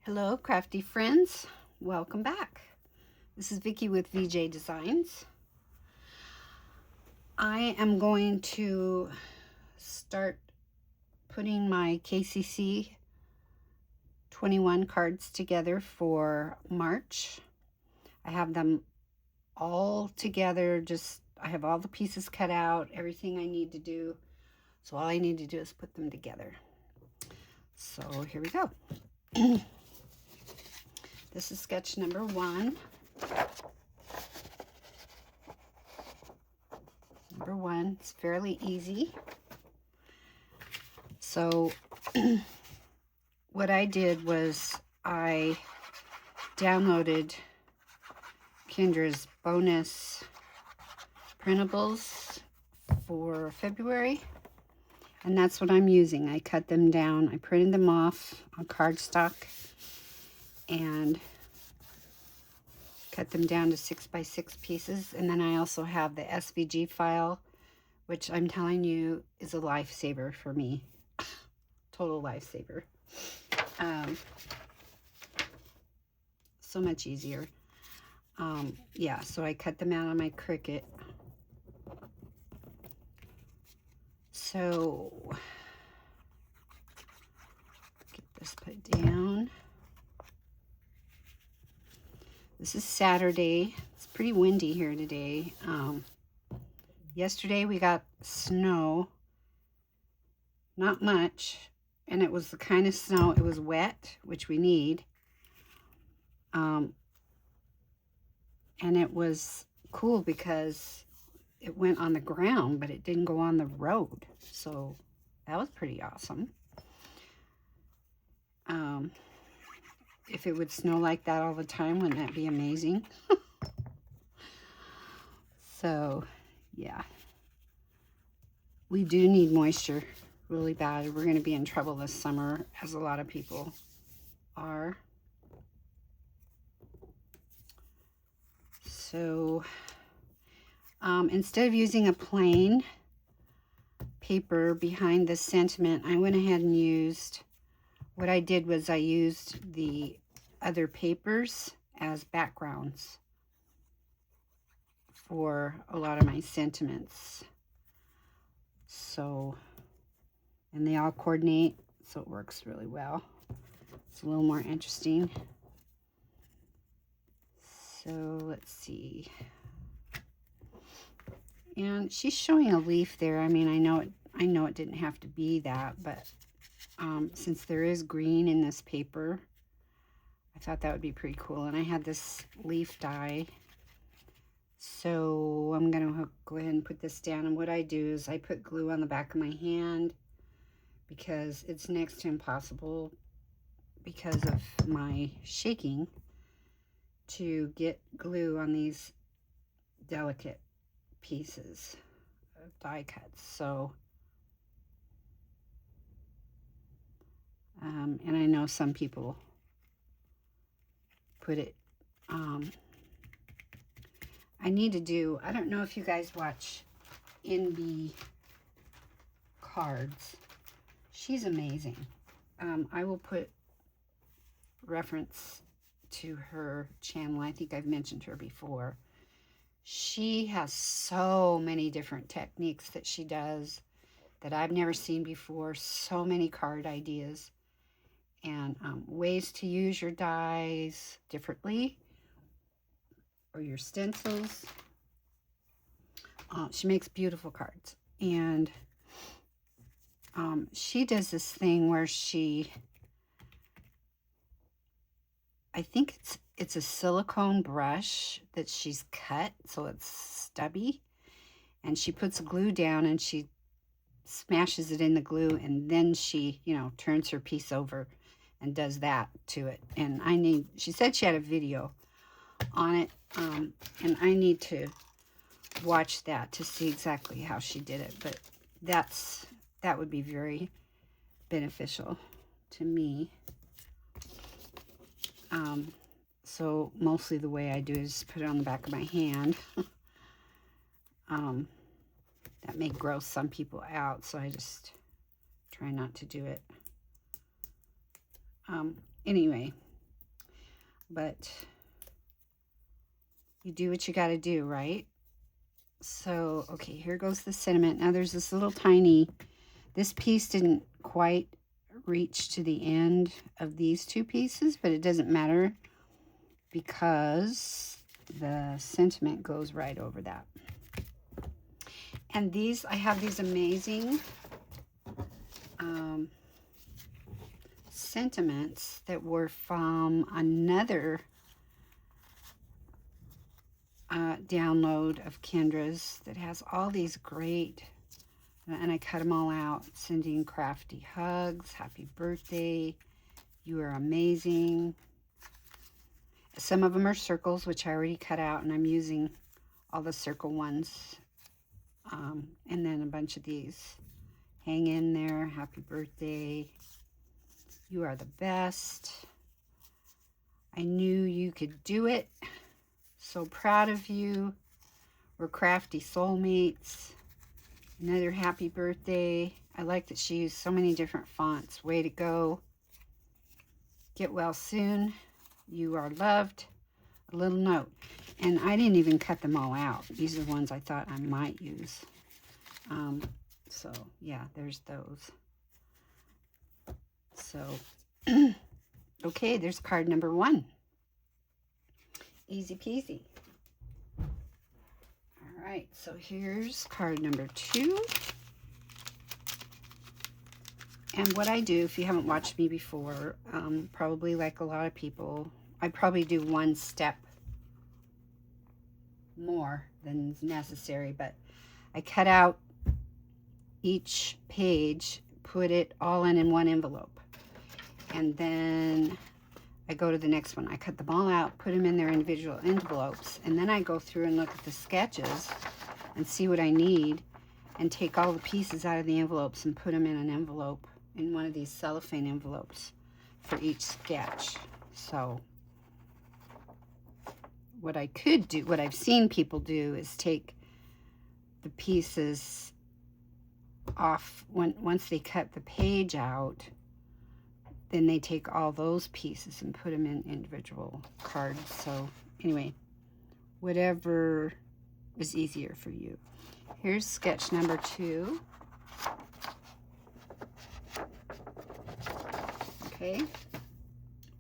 Hello, crafty friends. Welcome back. This is Vickie with VJ Designs. I am going to start putting my KCC 21 cards together for March. I have them all together. I have all the pieces cut out, everything I need to do. So all I need to do is put them together. So here we go. This is sketch number 1. Number 1, it's fairly easy. So what I did was I downloaded Kendra's bonus printables for February, and that's what I'm using. I cut them down, I printed them off on cardstock and cut them down to 6x6 pieces. And then I also have the SVG file, which I'm telling you is a lifesaver for me. Total lifesaver. So much easier. Yeah, so I cut them out on my Cricut. So get this put down. This is Saturday. It's pretty windy here today. Yesterday we got snow. Not much. And it was the kind of snow, it was wet, which we need. And it was cool because it went on the ground, but it didn't go on the road. So that was pretty awesome. If it would snow like that all the time, wouldn't that be amazing? So, yeah. We do need moisture really bad. We're going to be in trouble this summer, as a lot of people are. So, instead of using a plain paper behind the sentiment, I went ahead and used, what I did was I used the other papers as backgrounds for a lot of my sentiments. So, and they all coordinate, so it works really well. It's a little more interesting. So let's see. And she's showing a leaf there. I mean, I know it didn't have to be that, but since there is green in this paper, I thought that would be pretty cool. And I had this leaf die. So I'm going to go ahead and put this down. And what I do is I put glue on the back of my hand because it's next to impossible, because of my shaking, to get glue on these delicate pieces of die cuts. So, and I know some people put it, I need to do, I don't know if you guys watch NB Cards. She's amazing. I will put reference to her channel. I think I've mentioned her before. She has so many different techniques that she does that I've never seen before. So many card ideas and ways to use your dies differently, or your stencils. She makes beautiful cards. And she does this thing where I think it's a silicone brush that she's cut, so it's stubby. And she puts glue down and she smashes it in the glue, and then she, turns her piece over and does that to it. And she said she had a video on it, and I need to watch that to see exactly how she did it. But that would be very beneficial to me. So mostly the way I do is put it on the back of my hand. That may gross some people out, so I just try not to do it. Anyway, but you do what you got to do, right? So, okay, here goes the sentiment. Now there's this little tiny, this piece didn't quite reach to the end of these two pieces, but it doesn't matter because the sentiment goes right over that. And these, I have these amazing sentiments that were from another download of Kendra's that has all these great, and I cut them all out. Sending crafty hugs, happy birthday, you are amazing. Some of them are circles, which I already cut out, and I'm using all the circle ones. And then a bunch of these. Hang in there, happy birthday, you are the best. I knew you could do it. So proud of you. We're crafty soulmates. Another happy birthday. I like that she used so many different fonts. Way to go. Get well soon. You are loved. A little note. And I didn't even cut them all out. These are the ones I thought I might use. So, yeah, there's those. So, okay, there's card number 1. Easy peasy. All right, so here's card number 2. And what I do, if you haven't watched me before, probably like a lot of people, I probably do one step more than is necessary, but I cut out each page, put it all in one envelope, and then I go to the next one. I cut them all out, put them in their individual envelopes, and then I go through and look at the sketches and see what I need and take all the pieces out of the envelopes and put them in an envelope, in one of these cellophane envelopes for each sketch. So what I could do, what I've seen people do, is take the pieces off once they cut the page out, then they take all those pieces and put them in individual cards. So anyway, whatever is easier for you. Here's sketch number 2. Okay,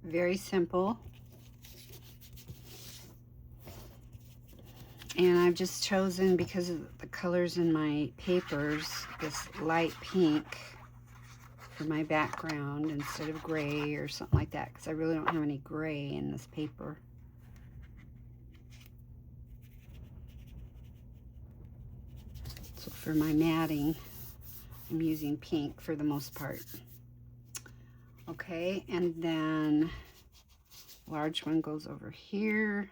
very simple. And I've just chosen, because of the colors in my papers, this light pink for my background instead of gray or something like that, because I really don't have any gray in this paper. So for my matting, I'm using pink for the most part. Okay, and then large one goes over here.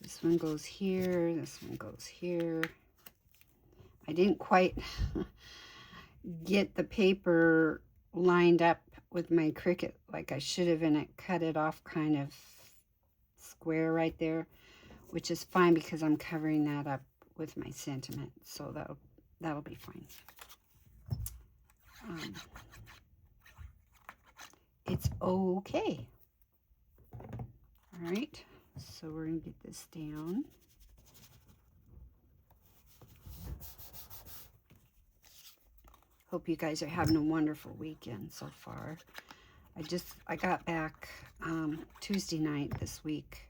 This one goes here, this one goes here. I didn't quite get the paper lined up with my Cricut like I should have, and it cut it off kind of square right there, which is fine because I'm covering that up with my sentiment, so that'll be fine. It's okay. All right. So we're going to get this down. Hope you guys are having a wonderful weekend so far. I got back Tuesday night this week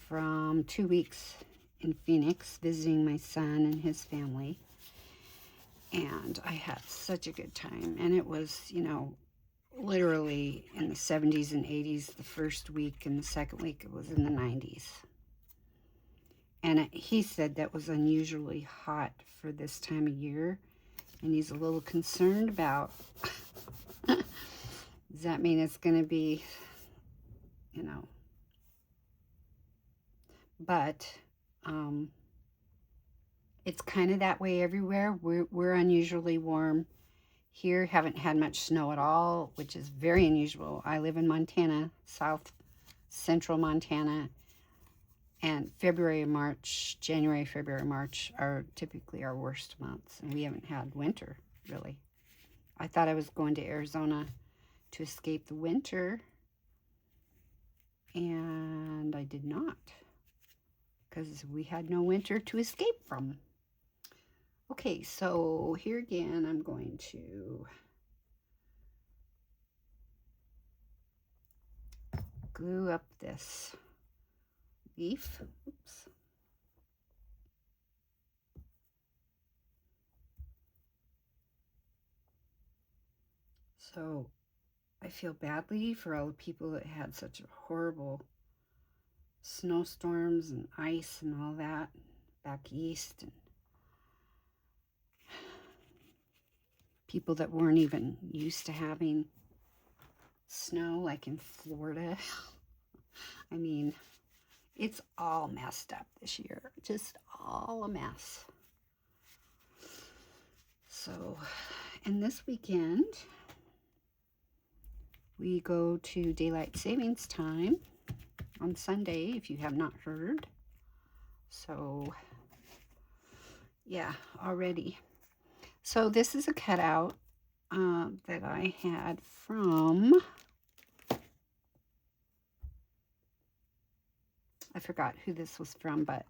from 2 weeks in Phoenix visiting my son and his family. And I had such a good time. And it was, you know, literally in the 70s and 80s the first week, and the second week it was in the 90s. And he said that was unusually hot for this time of year, and he's a little concerned about does that mean it's going to be, you know, but it's kind of that way everywhere. We're unusually warm here, haven't had much snow at all, which is very unusual. I live in Montana, south central Montana, and February and March, January, February, March are typically our worst months, and we haven't had winter, really. I thought I was going to Arizona to escape the winter, and I did not, because we had no winter to escape from. Okay, so here again, I'm going to glue up this leaf. Oops. So I feel badly for all the people that had such horrible snowstorms and ice and all that back east, and people that weren't even used to having snow like in Florida. I mean, it's all messed up this year, just all a mess. So, and this weekend we go to daylight savings time on Sunday, if you have not heard. So yeah, already. So this is a cutout that I had from, I forgot who this was from, but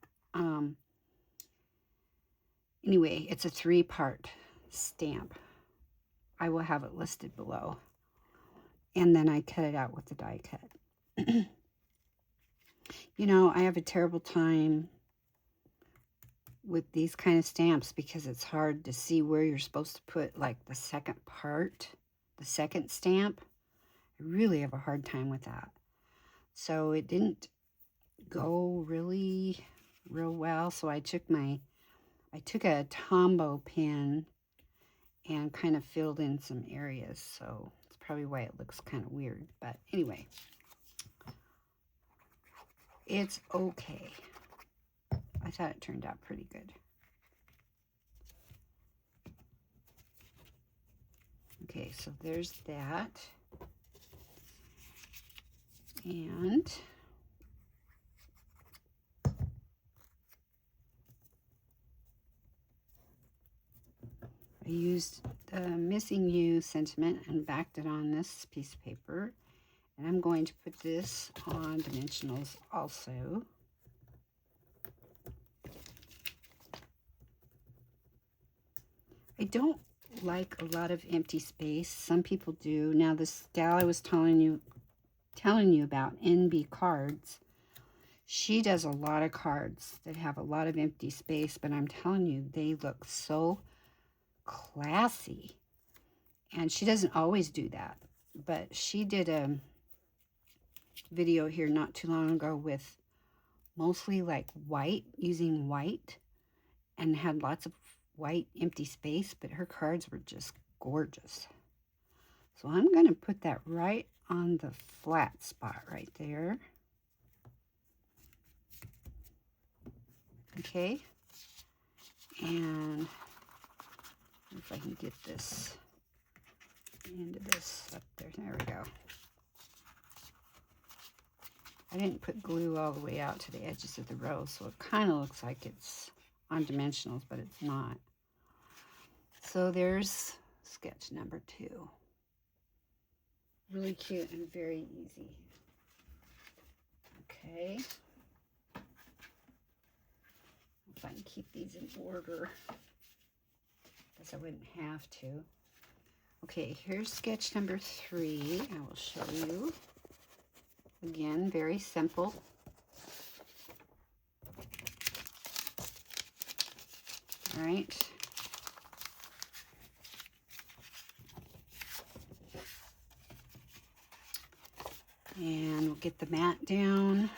anyway, it's a 3-part stamp. I will have it listed below. And then I cut it out with the die cut. You know, I have a terrible time with these kind of stamps because it's hard to see where you're supposed to put like the second part, the second stamp. I really have a hard time with that. So it didn't go real well. So I took a Tombow pen and kind of filled in some areas. So it's probably why it looks kind of weird. But anyway, it's okay. I thought it turned out pretty good. Okay, so there's that. And I used the Missing You sentiment and backed it on this piece of paper. And I'm going to put this on dimensionals also. I don't like a lot of empty space. Some people do. Now this gal I was telling you about, NB Cards, she does a lot of cards that have a lot of empty space, but I'm telling you, they look so classy. And she doesn't always do that, but she did a video here not too long ago with mostly like white, using white, and had lots of white empty space, but her cards were just gorgeous. So I'm going to put that right on the flat spot right there. Okay, and if I can get this into this up there. There we go. I didn't put glue all the way out to the edges of the row, so it kind of looks like it's on dimensionals, but it's not. So there's sketch number 2. Really cute and very easy. Okay. If I can keep these in order, because I wouldn't have to. Okay, here's sketch number 3. I will show you. Again, very simple. All right. And we'll get the mat down.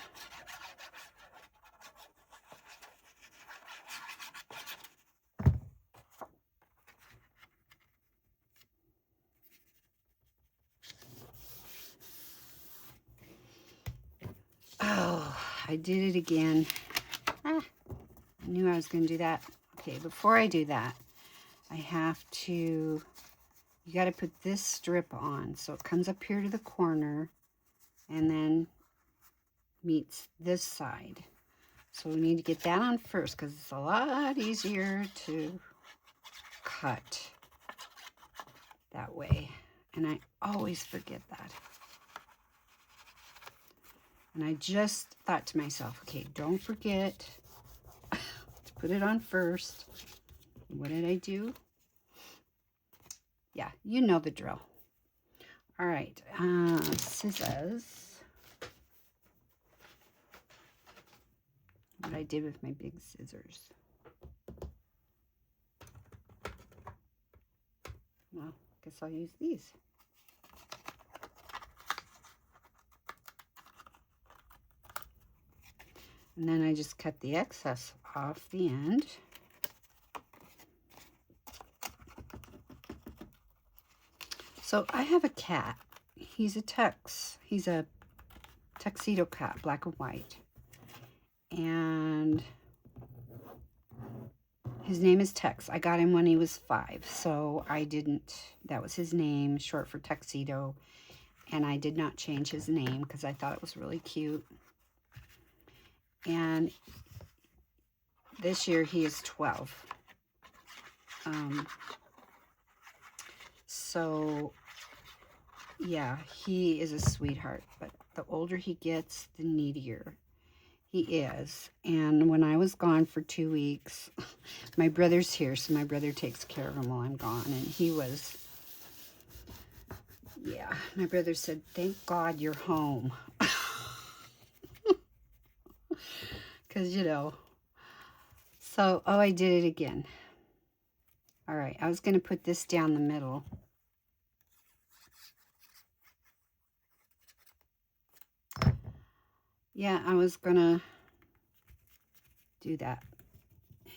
Oh, I did it again. I knew I was going to do that. Okay, before I do that, I have to, you got to put this strip on. So it comes up here to the corner and then meets this side. So we need to get that on first because it's a lot easier to cut that way. And I always forget that. And I just thought to myself, okay, don't forget to put it on first. What did I do? Yeah, you know the drill. All right, scissors. What I did with my big scissors. Well, I guess I'll use these. And then I just cut the excess off the end. So I have a cat. He's a tuxedo cat, black and white. And his name is Tex. I got him when he was 5, so that was his name, short for tuxedo. And I did not change his name because I thought it was really cute. And this year he is 12. So yeah, he is a sweetheart, but the older he gets, the needier he is. And when I was gone for 2 weeks, my brother's here, so my brother takes care of him while I'm gone. And he was, yeah, my brother said, thank God you're home. Because, you know, so, oh, I did it again. All right, I was going to put this down the middle. Yeah, I was going to do that.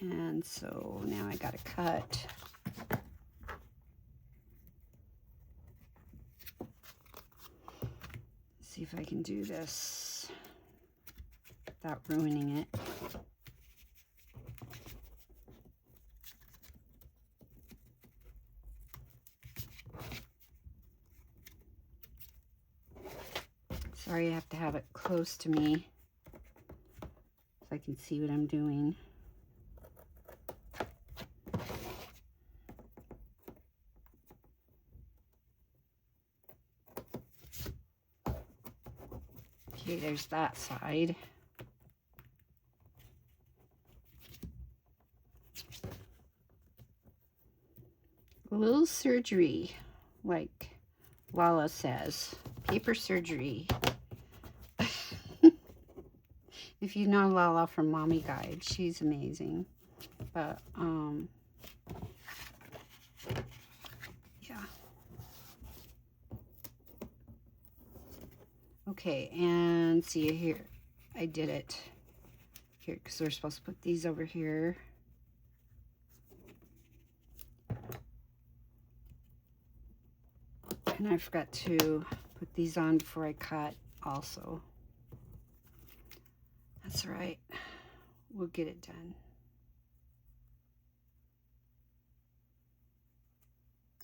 And so now I got to cut. See if I can do this without ruining it. Sorry, I have to have it close to me so I can see what I'm doing. Okay, there's that side. A little surgery, like Lala says. Paper surgery. If you know Lala from Mommy Guide, she's amazing. But, yeah. Okay, and see here, I did it here because we're supposed to put these over here. And I forgot to put these on before I cut also. That's right. We'll get it done.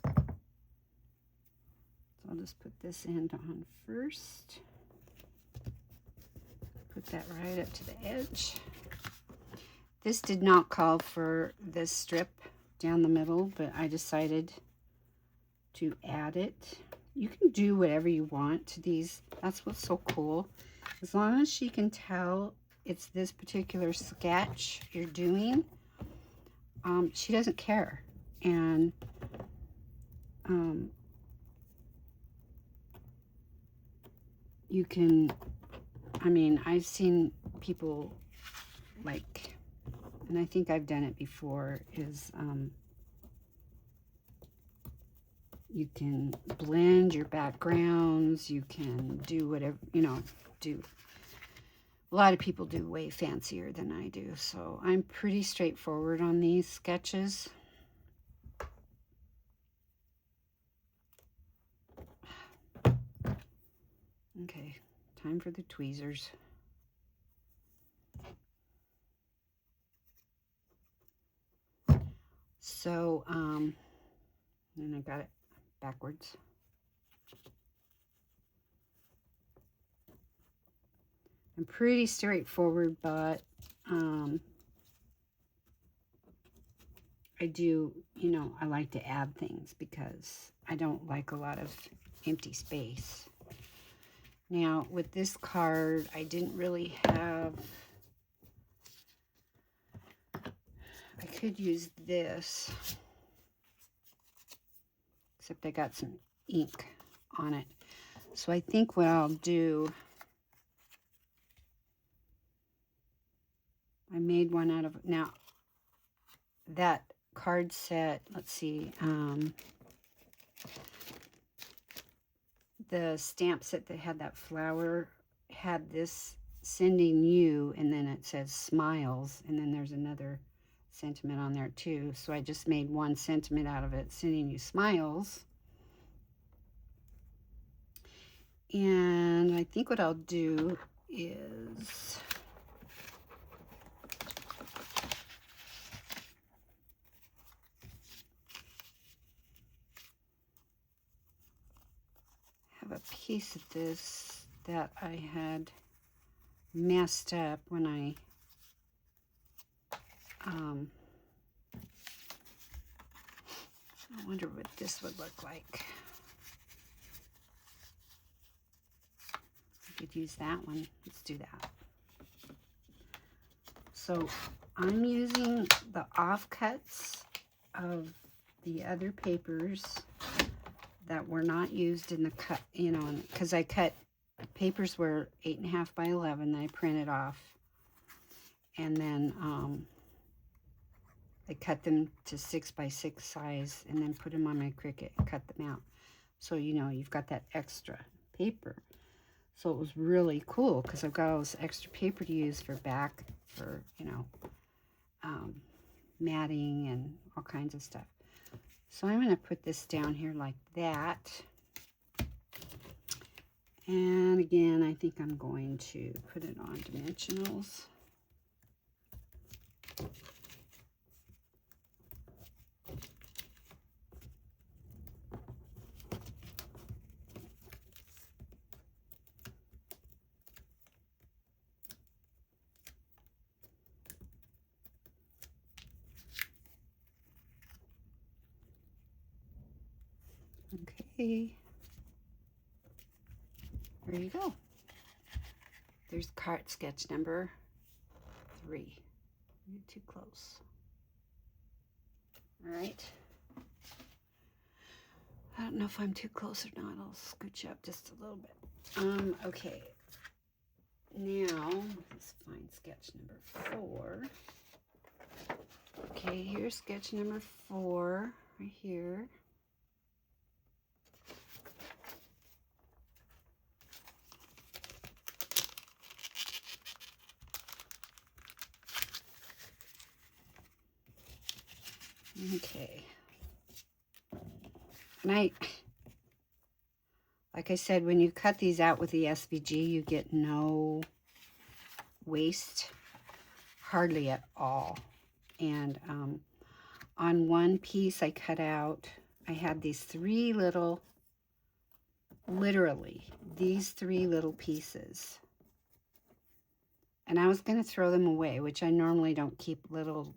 So I'll just put this end on first. Put that right up to the edge. This did not call for this strip down the middle, but I decided to add it. You can do whatever you want to these. That's what's so cool. As long as she can tell it's this particular sketch you're doing, she doesn't care. And you can, I mean, I've seen people like, and I think I've done it before, is you can blend your backgrounds, you can do whatever, you know, a lot of people do way fancier than I do, so I'm pretty straightforward on these sketches. Okay, time for the tweezers. So, and I got it backwards. I'm pretty straightforward, but I do, you know, I like to add things because I don't like a lot of empty space. Now, with this card, I didn't really have... I could use this, except I got some ink on it. So I think what I'll do... I made one out of... Now, that card set, let's see, the stamp set that had that flower had this sending you, and then it says smiles, and then there's another sentiment on there too. So I just made one sentiment out of it, sending you smiles. And I think what I'll do is have a piece of this that I had messed up when I wonder what this would look like. I could use that one. Let's do that. So I'm using the offcuts of the other papers that were not used in the cut, you know, because I cut papers were 8.5 by 11 that I printed off, and then I cut them to 6 by 6 size, and then put them on my Cricut and cut them out. So, you know, you've got that extra paper. So it was really cool because I've got all this extra paper to use for back, for, you know, matting and all kinds of stuff. So I'm going to put this down here like that. And again, I think I'm going to put it on dimensionals. Okay, there you go. There's card sketch number 3. You're too close. All right. I don't know if I'm too close or not. I'll scooch up just a little bit. Okay. Now, let's find sketch number 4. Okay, here's sketch number 4 right here. Okay. And like I said, when you cut these out with the SVG, you get no waste, hardly at all. And on one piece I cut out, I had these 3 little, literally, these 3 little pieces. And I was going to throw them away, which I normally don't keep little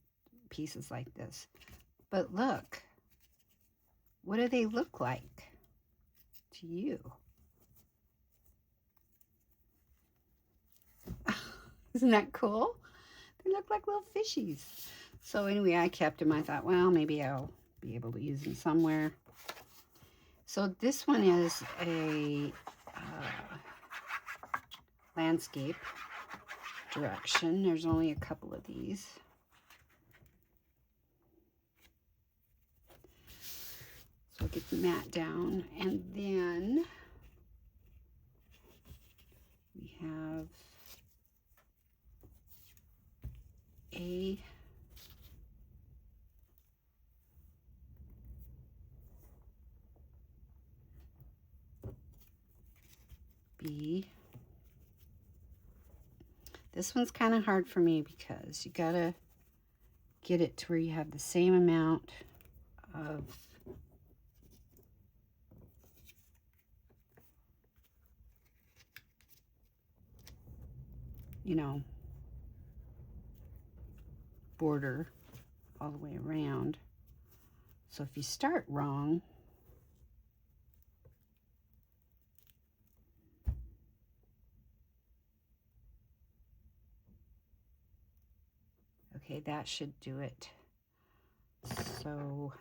pieces like this. But look, what do they look like to you? Isn't that cool? They look like little fishies. So anyway, I kept them. I thought, well, maybe I'll be able to use them somewhere. So this one is a landscape direction. There's only a couple of these. So I'll get the mat down, and then we have A, B. This one's kind of hard for me because you gotta get it to where you have the same amount of border all the way around. So if you start wrong, Okay, that should do it. So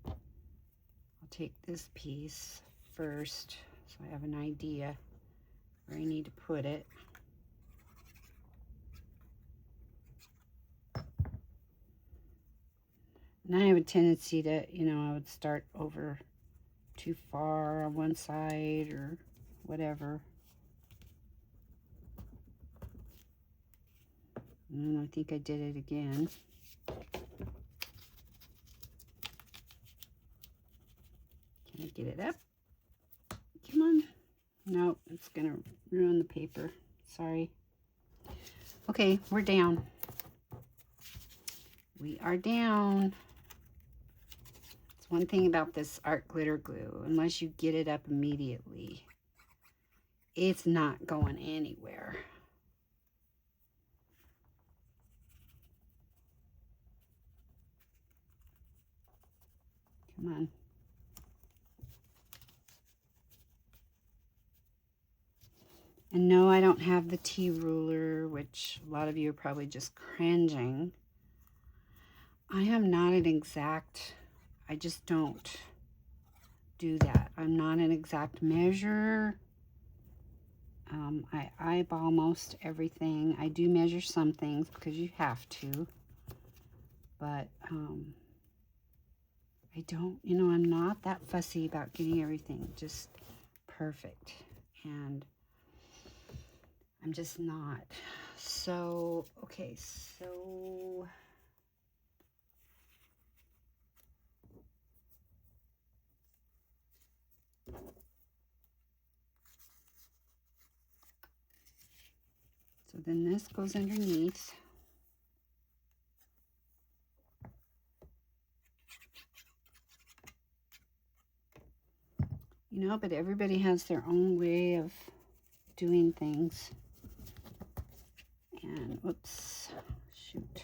I'll take this piece first so I have an idea where I need to put it. And I have a tendency to, you know, I would start over too far on one side or whatever. And I think I did it again. Can I get it up? Come on. No, it's gonna ruin the paper. Sorry. Okay, we're down. We are down. It's one thing about this art glitter glue. Unless you get it up immediately, it's not going anywhere. Come on. And no, I don't have the T ruler, which a lot of you are probably just cringing. I am not an exact, I just don't do that. I'm not an exact measurer. I eyeball most everything. I do measure some things because you have to. But I don't, you know, I'm not that fussy about getting everything just perfect. And I'm just not. So, okay, so then this goes underneath. You know, but everybody has their own way of doing things. And, whoops, shoot.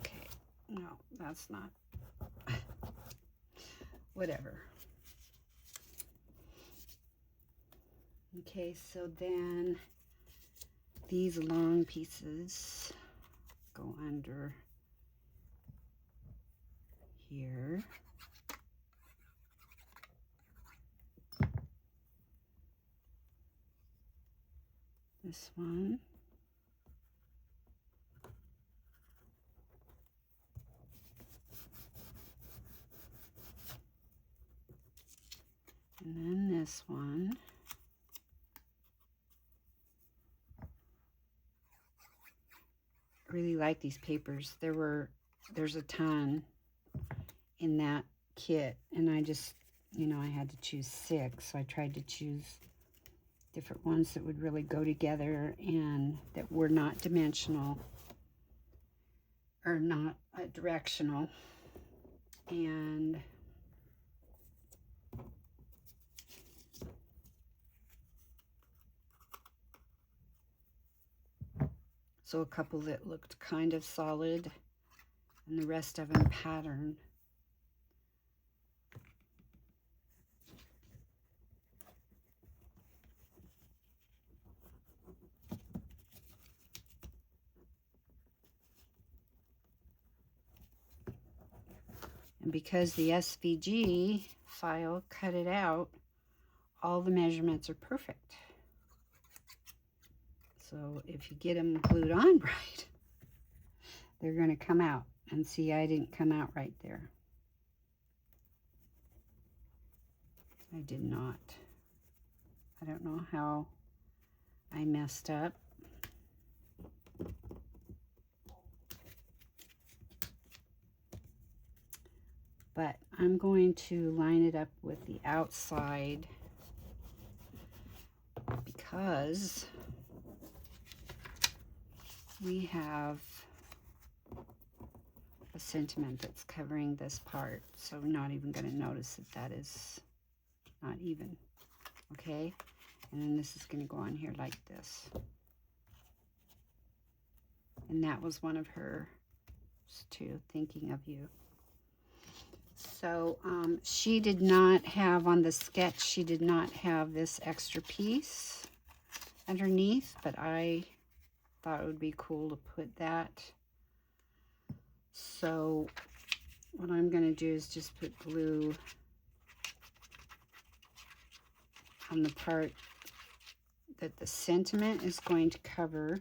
Okay, no, that's not, whatever. Okay, so then these long pieces go under here. This one. And then this one. I really like these papers. There's a ton in that kit, and I just, you know, I had to choose 6, so I tried to choose different ones that would really go together and that were not dimensional or not directional. And so a couple that looked kind of solid and the rest of them patterned. And because the SVG file cut it out, all the measurements are perfect. So if you get them glued on right, they're going to come out. And see, I didn't come out right there. I did not. I don't know how I messed up. But I'm going to line it up with the outside because we have a sentiment that's covering this part, so we're not even going to notice that that is not even. Okay, and then this is going to go on here like this. And that was one of her too, thinking of you. So she did not have, on the sketch, she did not have this extra piece underneath, but I thought it would be cool to put that. So what I'm going to do is just put glue on the part that the sentiment is going to cover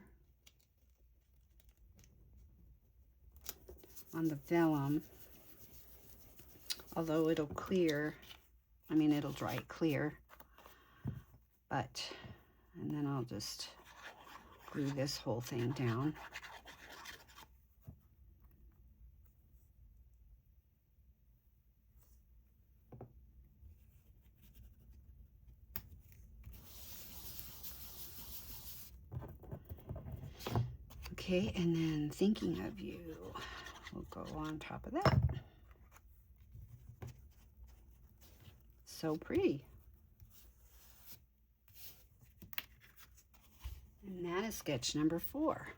on the vellum, although it'll clear, I mean it'll dry clear, but, and then I'll just glue this whole thing down. Okay, and then Thinking of You will go on top of that. So pretty. And that is sketch number 4.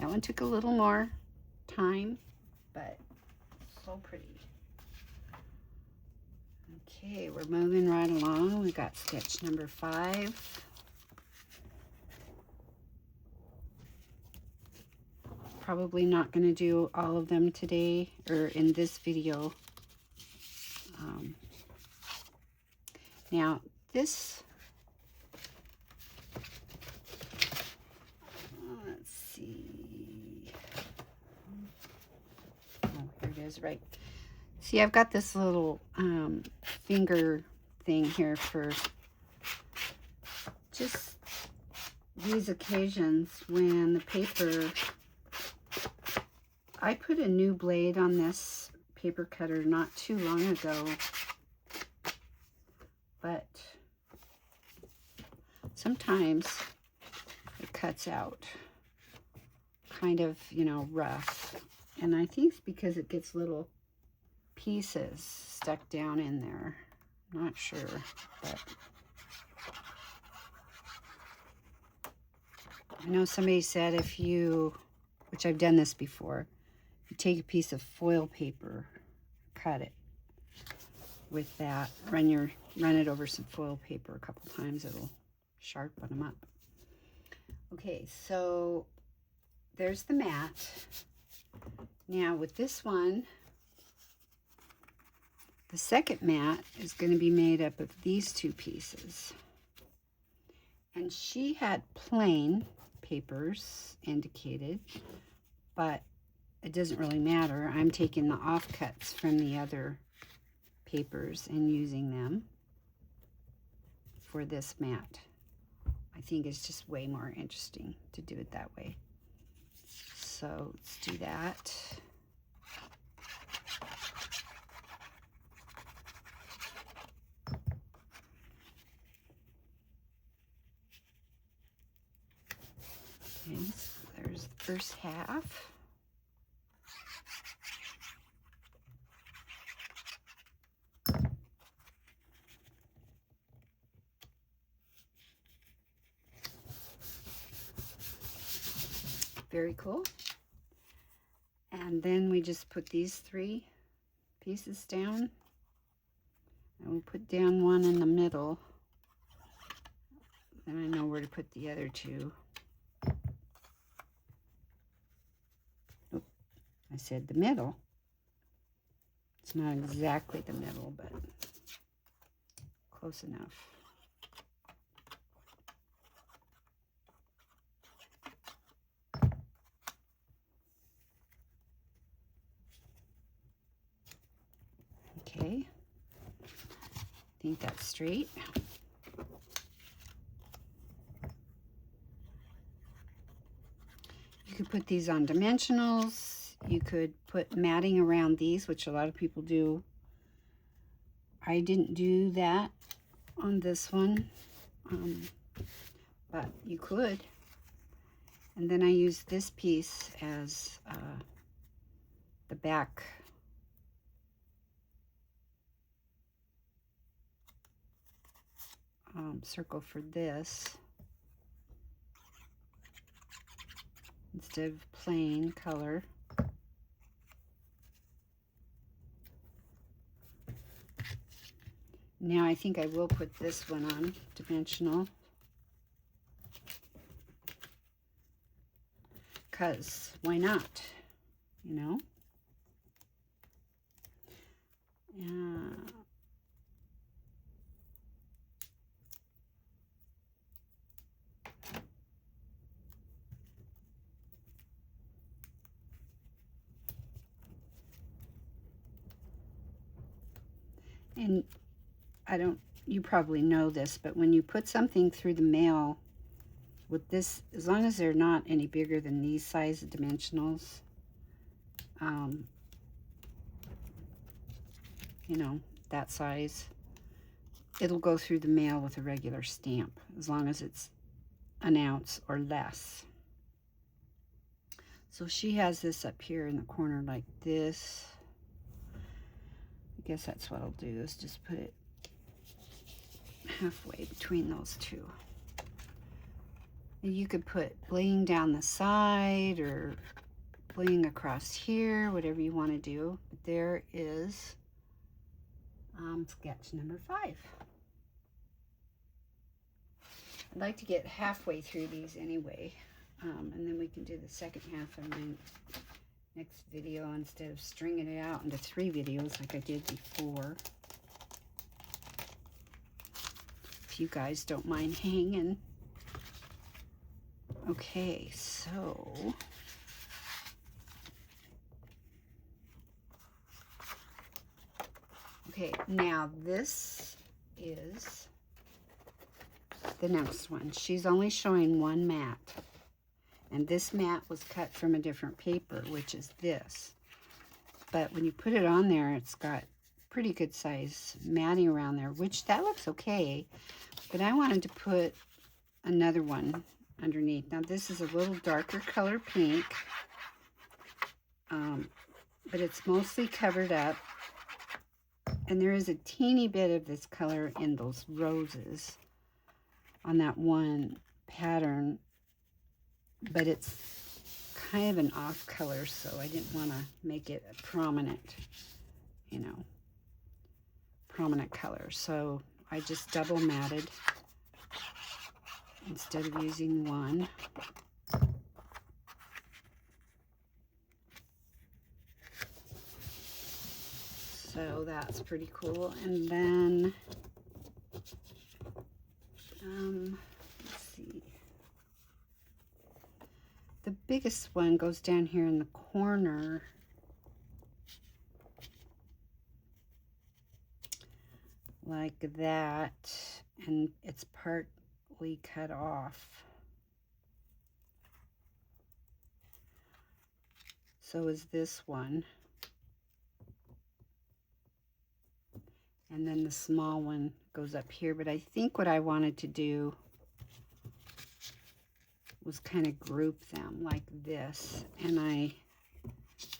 That one took a little more time, but so pretty. Okay, we're moving right along. We got sketch number 5. Probably not going to do all of them today or in this video. Now this, let's see. Oh, here it is, right. See, I've got this little finger thing here for just these occasions when the paper, I put a new blade on this paper cutter not too long ago, but sometimes it cuts out kind of, you know, rough. And I think it's because it gets little pieces stuck down in there. I'm not sure, but I know somebody said if you, which I've done this before, you take a piece of foil paper, cut it with that, run it over some foil paper a couple times, it'll sharpen them up. Okay, so there's the mat. Now with this one, the second mat is going to be made up of these 2 pieces. And she had plain papers indicated, but it doesn't really matter. I'm taking the offcuts from the other papers and using them for this mat. I think it's just way more interesting to do it that way. So let's do that. Okay, so there's the first half. Very cool. And then we just put these 3 pieces down. And we'll put down one in the middle. Then I know where to put the other 2. Oh, I said the middle. It's not exactly the middle, but close enough. Okay, I think that's straight. You could put these on dimensionals. You could put matting around these, which a lot of people do. I didn't do that on this one, but you could. And then I used this piece as the back circle for this instead of plain color. Now I think I will put this one on dimensional, because why not, you know? And you probably know this, but when you put something through the mail with this, as long as they're not any bigger than these size dimensionals, you know, that size, it'll go through the mail with a regular stamp, as long as it's an ounce or less. So she has this up here in the corner like this. I guess that's what I'll do, is just put it halfway between those two. And you could put bling down the side or bling across here, whatever you want to do. But there is sketch number 5. I'd like to get halfway through these anyway, and then we can do the second half of my next video instead of stringing it out into 3 videos like I did before. If you guys don't mind hanging. Okay, so okay, now this is the next one. She's only showing one mat, and this mat was cut from a different paper, which is this. But when you put it on there, it's got pretty good size matting around there, which that looks okay. But I wanted to put another one underneath. Now this is a little darker color pink, but it's mostly covered up, and there is a teeny bit of this color in those roses on that one pattern, but it's kind of an off color, so I didn't want to make it a prominent, you know, prominent color. So I just double matted instead of using one. So that's pretty cool. And then let's see, the biggest one goes down here in the corner. Like that, and it's partly cut off. So is this one. And then the small one goes up here, but I think what I wanted to do was kind of group them like this, and I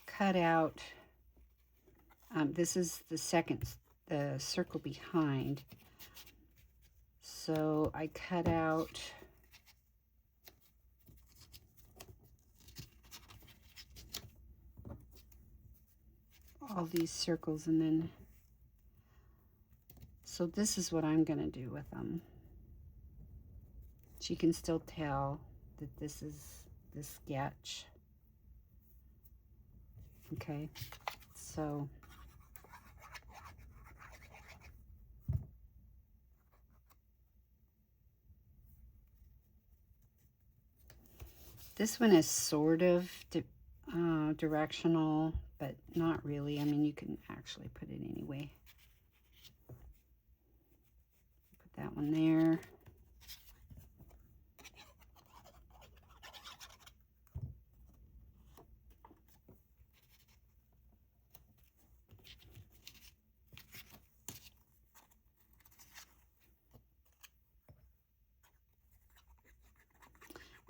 cut out, this is the circle behind, so I cut out all these circles, and then so this is what I'm going to do with them. You can still tell that this is the sketch. Okay, so this one is sort of directional, but not really. I mean, you can actually put it anyway. Put that one there.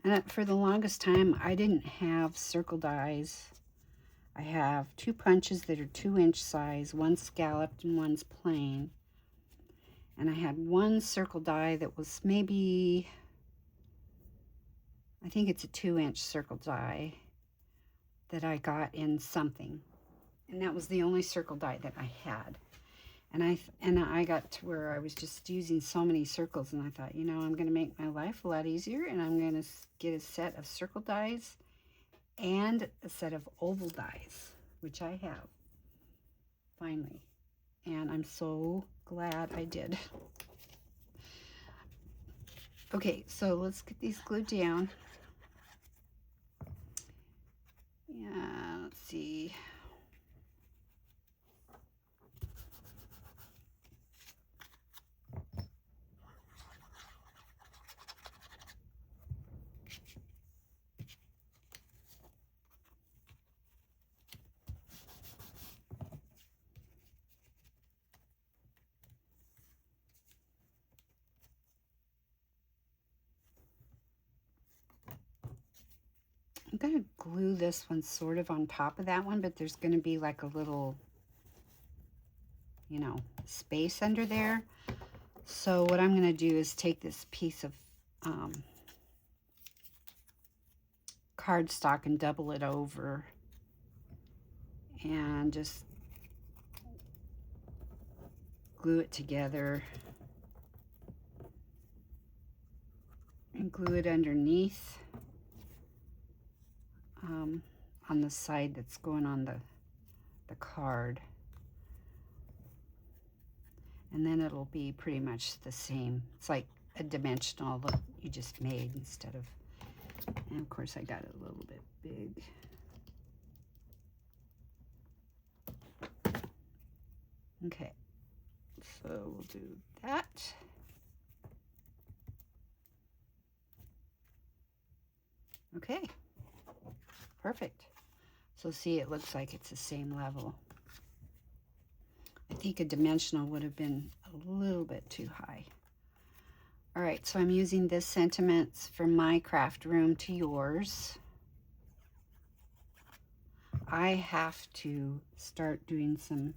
And for the longest time, I didn't have circle dies. I have 2 punches that are 2-inch size, one scalloped and one's plain. And I had one circle die that was maybe, I think it's a 2-inch circle die that I got in something. And that was the only circle die that I had. And I got to where I was just using so many circles, and I thought, you know, I'm going to make my life a lot easier, and I'm going to get a set of circle dies and a set of oval dies, which I have finally, and I'm so glad I did. Okay, so let's get these glued down. Yeah, let's see. I'm going to glue this one sort of on top of that one, but there's going to be like a little, you know, space under there. So what I'm going to do is take this piece of cardstock and double it over and just glue it together and glue it underneath on the side that's going on the card. And then it'll be pretty much the same. It's like a dimensional that you just made instead of, and of course I got it a little bit big. Okay, so we'll do that. Okay, perfect. So see, it looks like it's the same level. I think a dimensional would have been a little bit too high. All right, so I'm using this sentiments from my craft room to yours. I have to start doing some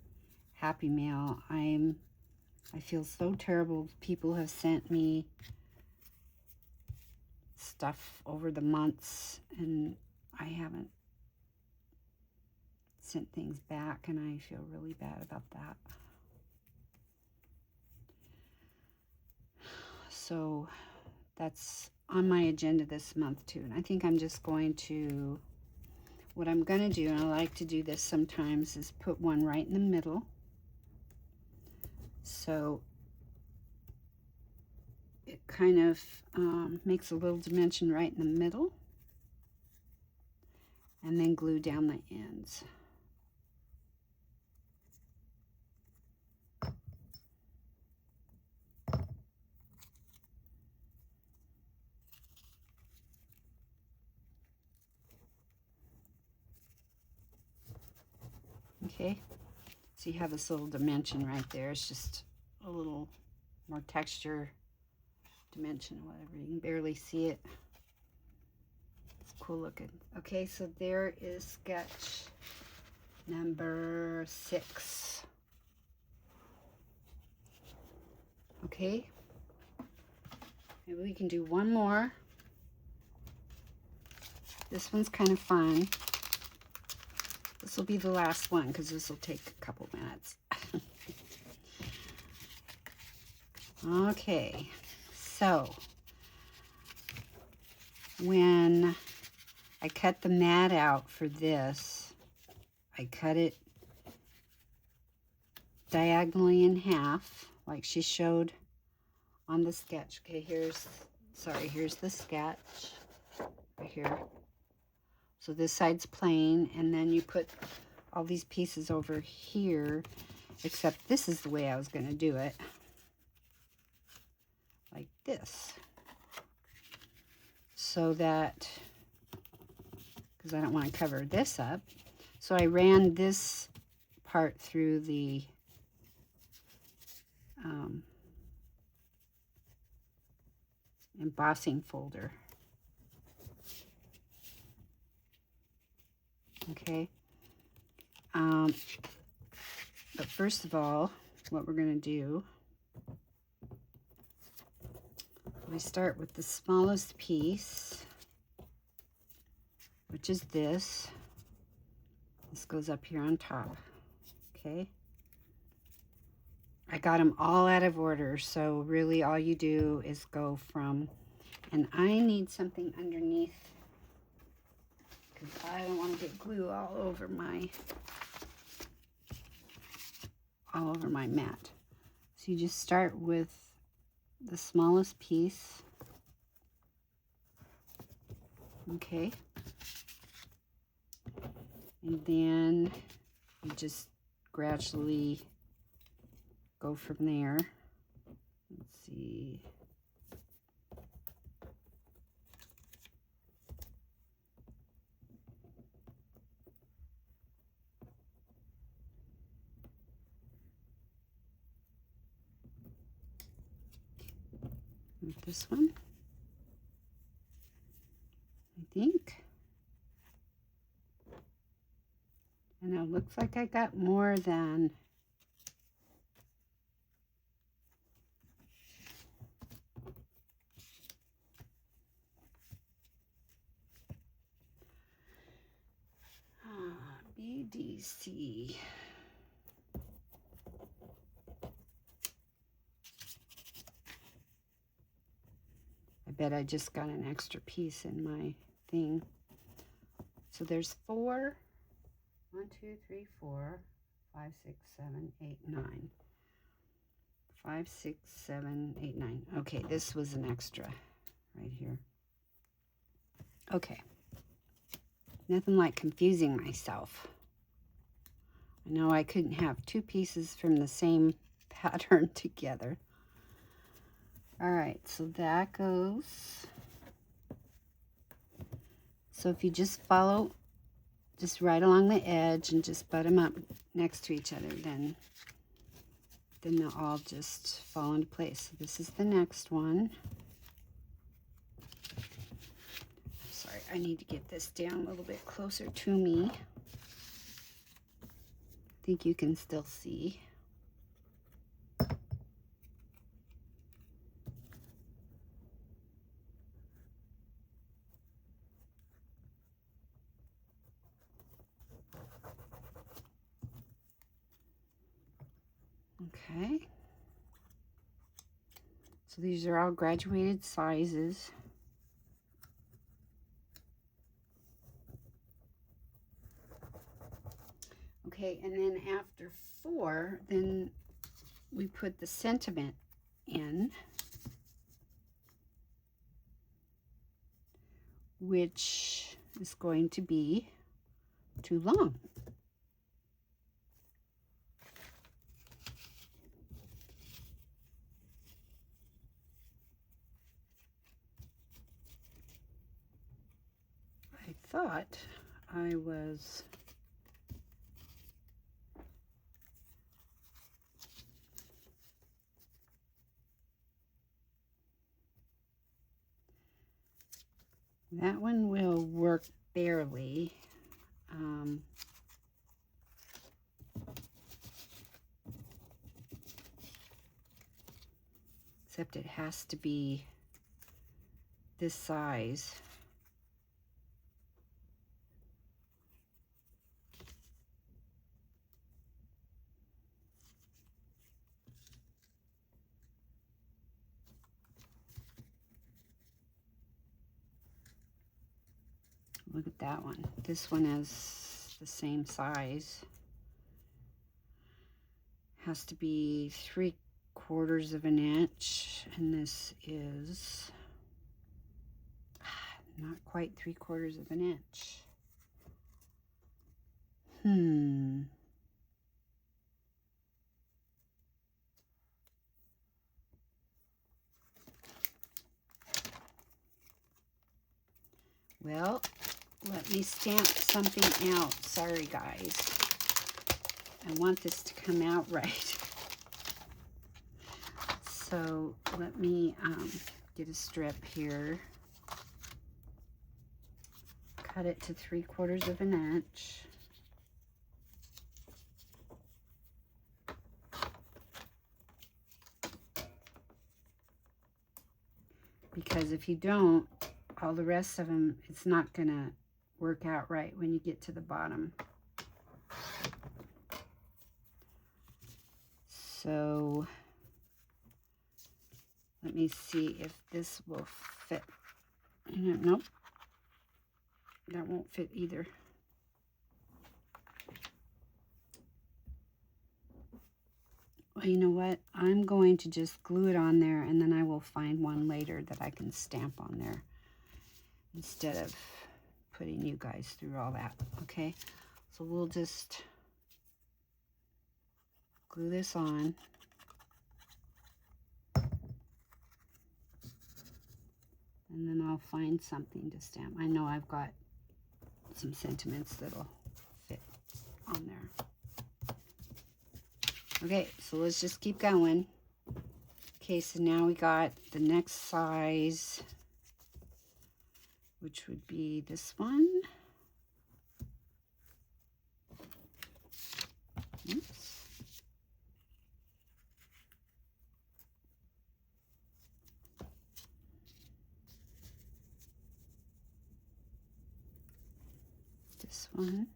Happy Mail. I feel so terrible. People have sent me stuff over the months and I haven't sent things back, and I feel really bad about that. So that's on my agenda this month too. And I think I'm just going to, what I'm going to do, and I like to do this sometimes, is put one right in the middle. So it kind of makes a little dimension right in the middle, and then glue down the ends. Okay, so you have this little dimension right there. It's just a little more texture, dimension, whatever. You can barely see it. It's cool looking. Okay, so there is sketch number 6. Okay, maybe we can do one more. This one's kind of fun. This will be the last one because this will take a couple minutes. Okay, so when I cut the mat out for this, I cut it diagonally in half, like she showed on the sketch. Okay, here's the sketch right here. So this side's plain, and then you put all these pieces over here, except this is the way I was going to do it, like this. So that, because I don't want to cover this up, so I ran this part through the embossing folder. Okay, but first of all, what we're going to do, we start with the smallest piece, which is this. This goes up here on top. Okay, I got them all out of order, so really all you do is go from, and I need something underneath because I don't want to get glue all over my mat. So you just start with the smallest piece, okay, and then you just gradually go from there. Let's see. With this one, I think. And it looks like I got more than BDC. I bet I just got an extra piece in my thing. So there's 4. 1, 2, 3, 4, 5, 6, 7, 8, 9. 5, 6, 7, 8, 9. Okay, this was an extra right here. Okay. Nothing like confusing myself. I know I couldn't have 2 pieces from the same pattern together. All right, so that goes. So if you just follow, just right along the edge and just butt them up next to each other, then they'll all just fall into place. So this is the next one. Sorry, I need to get this down a little bit closer to me. I think you can still see. Okay. So these are all graduated sizes. Okay, and then after 4, then we put the sentiment in, which is going to be too long. I thought I was that one will work barely. Except it has to be this size. Look at that one. This one is the same size. Has to be 3/4 of an inch, and this is not quite 3/4 of an inch. Well, let me stamp something out. Sorry, guys. I want this to come out right. So let me get a strip here. Cut it to 3/4 of an inch. Because if you don't, all the rest of them, it's not gonna work out right when you get to the bottom. So let me see if this will fit. Nope, that won't fit either. Well, you know what? I'm going to just glue it on there, and then I will find one later that I can stamp on there instead of putting you guys through all that, okay? So we'll just glue this on. And then I'll find something to stamp. I know I've got some sentiments that'll fit on there. Okay, so let's just keep going. Okay, so now we got the next size, which would be this one. Oops. This one.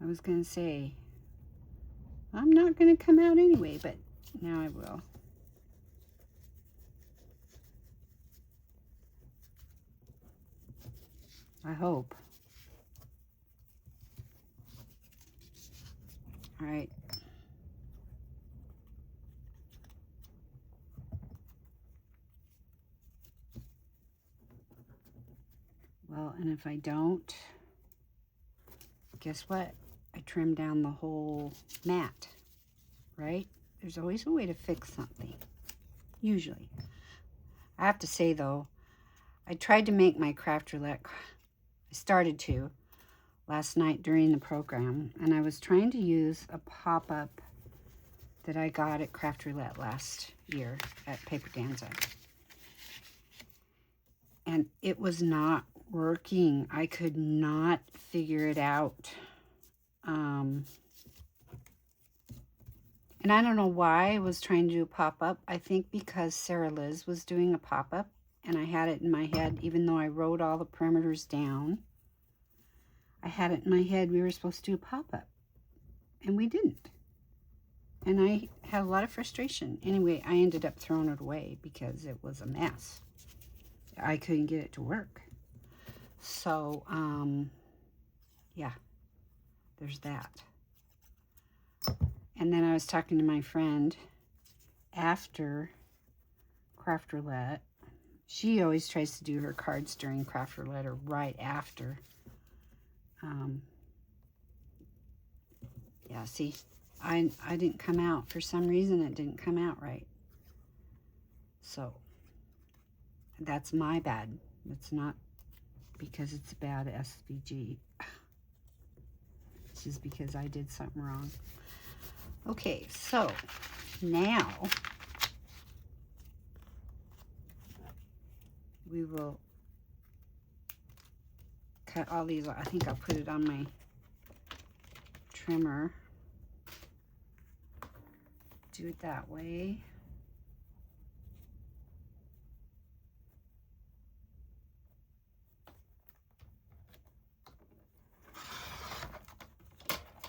I was going to say, I'm not going to come out anyway, but now I will. I hope. All right. Well, and if I don't, guess what? I trim down the whole mat, right? There's always a way to fix something, usually. I have to say, though, I tried to make my craft roulette. I started to last night during the program, and I was trying to use a pop-up that I got at Craft Roulette last year at Paper Danza. And it was not working. I could not figure it out. And I don't know why I was trying to do a pop-up. I think because Sarah Liz was doing a pop-up, and I had it in my head, even though I wrote all the perimeters down. I had it in my head we were supposed to do a pop-up, and we didn't. And I had a lot of frustration. Anyway, I ended up throwing it away because it was a mess. I couldn't get it to work. So, yeah, there's that. And then I was talking to my friend after Craft Roulette. She always tries to do her cards during Craft Roulette or right after. Yeah, see, I didn't come out. For some reason, it didn't come out right. So, that's my bad. It's not because it's a bad SVG. It's just because I did something wrong. Okay, so now we will cut all these. I think I'll put it on my trimmer. Do it that way.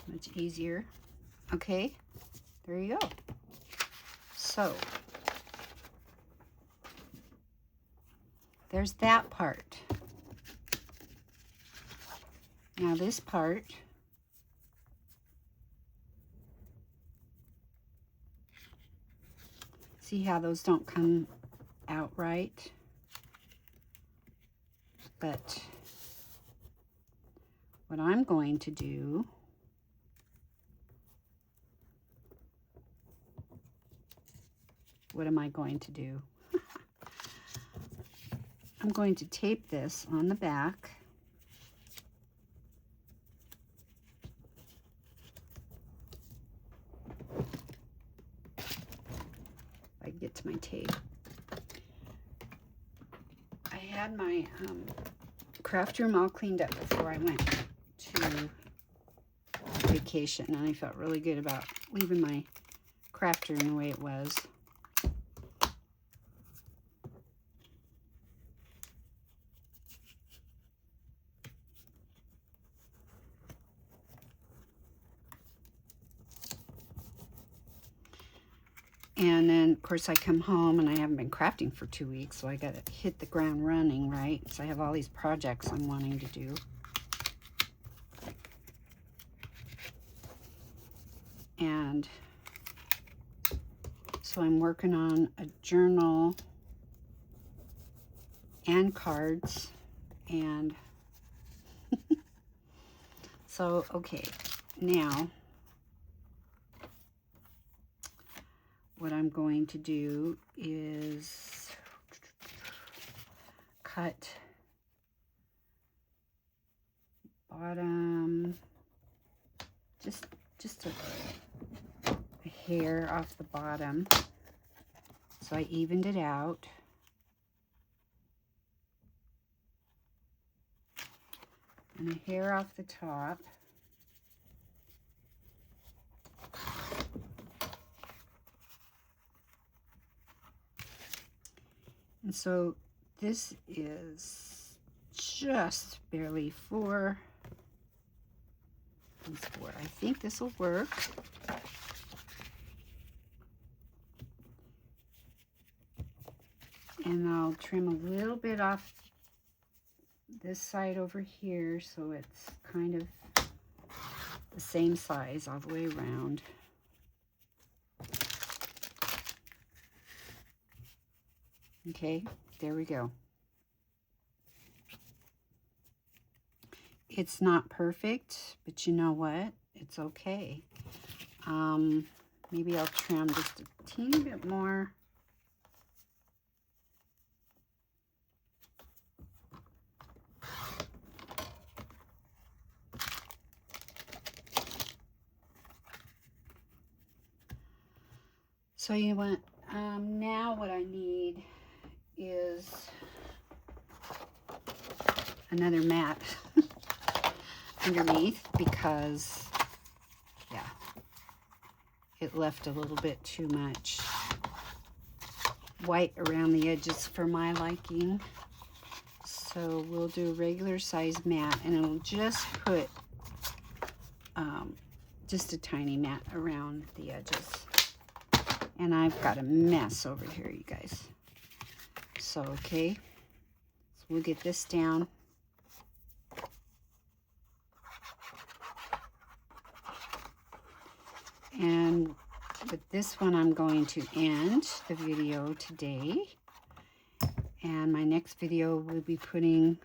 Much easier. Okay, there you go. So there's that part. Now this part, see how those don't come out right? But what I'm going to do, what am I going to do? I'm going to tape this on the back. If I get to my tape. I had my craft room all cleaned up before I went to vacation, and I felt really good about leaving my craft room the way it was. And then, of course, I come home and I haven't been crafting for 2 weeks, so I got to hit the ground running, right? So I have all these projects I'm wanting to do. And so I'm working on a journal and cards. And so, okay, now what I'm going to do is cut bottom, just a hair off the bottom. So I evened it out. And a hair off the top. And so this is just barely 4 and 4. I think this will work. And I'll trim a little bit off this side over here so it's kind of the same size all the way around. Okay, there we go. It's not perfect, but you know what? It's okay. Maybe I'll trim just a teeny bit more. So you want, now what I need is another mat underneath because, yeah, it left a little bit too much white around the edges for my liking. So we'll do a regular size mat, and it'll just put just a tiny mat around the edges. And I've got a mess over here, you guys. So, okay, so we'll get this down. And with this one, I'm going to end the video today. And my next video will be putting,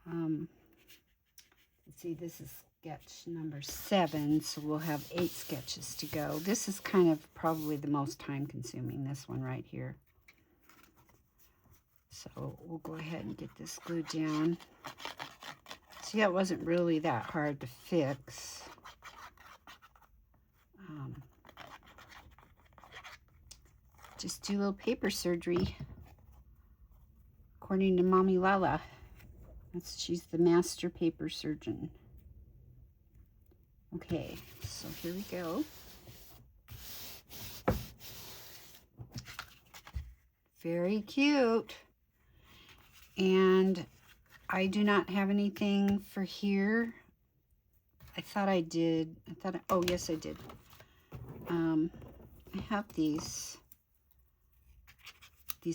let's see, this is sketch number 7, so we'll have 8 sketches to go. This is kind of probably the most time consuming, this one right here. So we'll go ahead and get this glued down. See, it wasn't really that hard to fix. Just do a little paper surgery, according to Mommy Lala. She's the master paper surgeon. Okay, so here we go. Very cute. And I do not have anything for here. I thought I did. Oh, yes, I did. I have these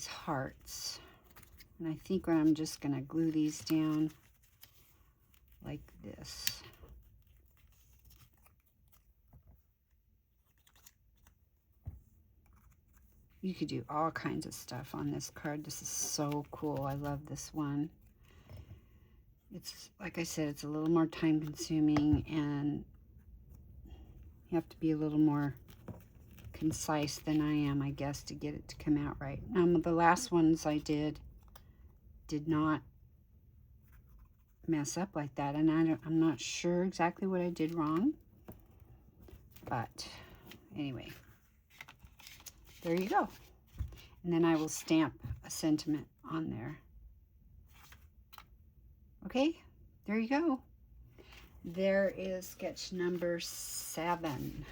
hearts. And I think I'm just going to glue these down like this. You could do all kinds of stuff on this card. This is so cool. I love this one. It's, like I said, it's a little more time consuming, and you have to be a little more concise than I am, I guess, to get it to come out right. The last ones I did not mess up like that, and I'm not sure exactly what I did wrong. But anyway, there you go. And then I will stamp a sentiment on there. Okay, there you go. There is sketch number 7.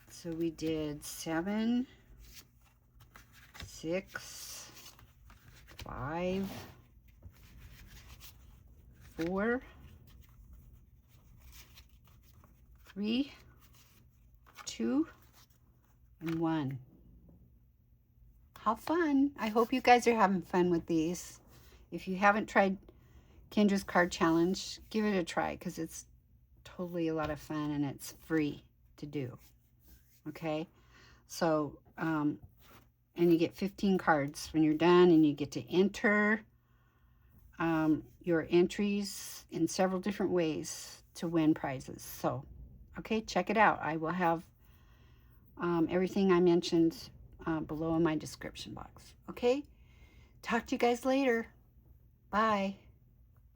So we did 7, 6, 5, 4, 3, 2, and 1. How fun. I hope you guys are having fun with these. If you haven't tried Kendra's card challenge, give it a try because it's totally a lot of fun and it's free to do. Okay, so and you get 15 cards when you're done, and you get to enter your entries in several different ways to win prizes. So okay, check it out. I will have everything I mentioned below in my description box. Okay, talk to you guys later. Bye.